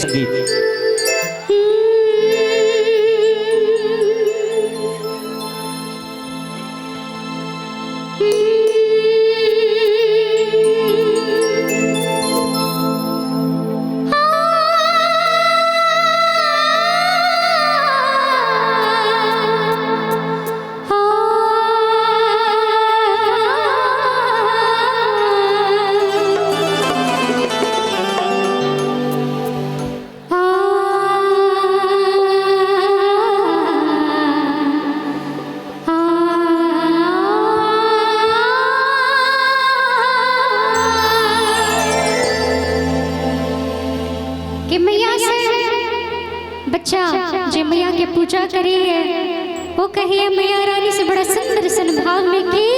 संगीत। कि मैया से बच्चा जे मैया के पूजा करी है वो कहिए मैया रानी से बड़ा सुंदर सन भाव में की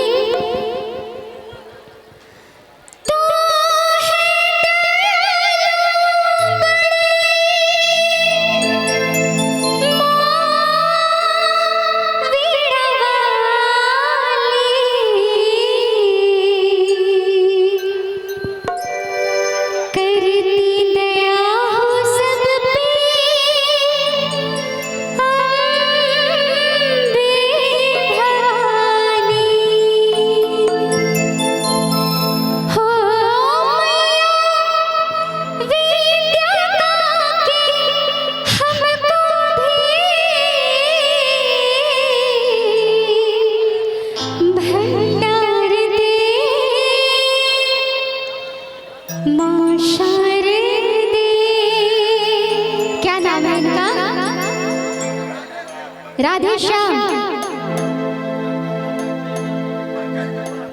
राधे श्याम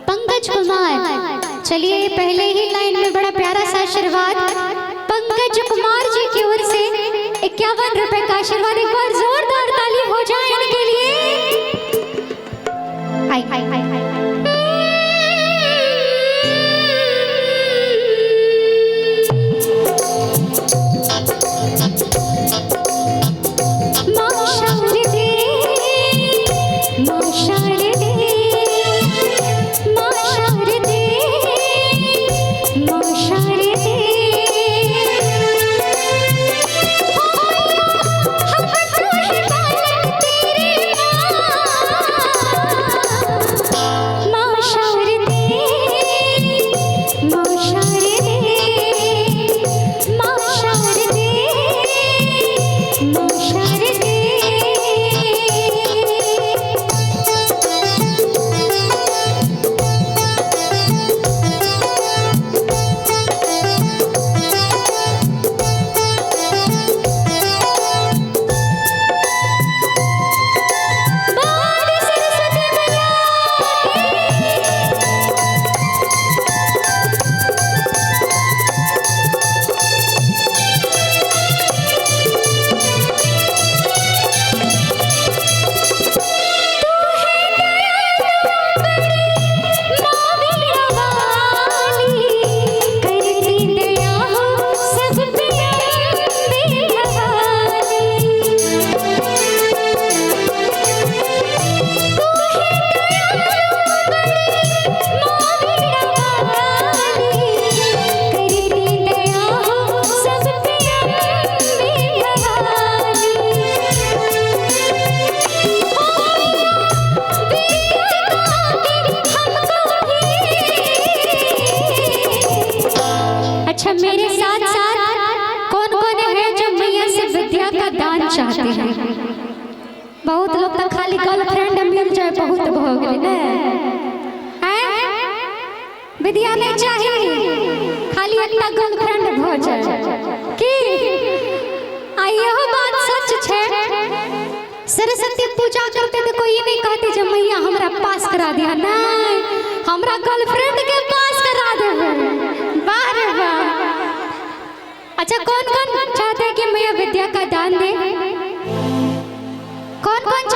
पंकज कुमार। चलिए पहले ही लाइन में बड़ा प्यारा सा आशीर्वाद पंकज कुमार जी की ओर से 51 रुपए का आशीर्वाद। एक बार जोरदार ताली हो जाए इनके लिए। हाय हाय हाय हाय चाहते हैं। बहुत लोग तो खाली गर्लफ्रेंड मिल जाए बहुत हो गए ना, विद्या नहीं चाहिए खाली अपना गर्लफ्रेंड हो जाए कि आइए हो बात सच है। सरस्वती पूजा करते तो कोई नहीं कहते जब मैया हमरा पास करा दिया, नहीं हमरा गर्लफ्रेंड के पास करा दे। वाह वाह। अच्छा कौन कौन चाहते हैं कि मैया विद्या का दान दे? कौन कौन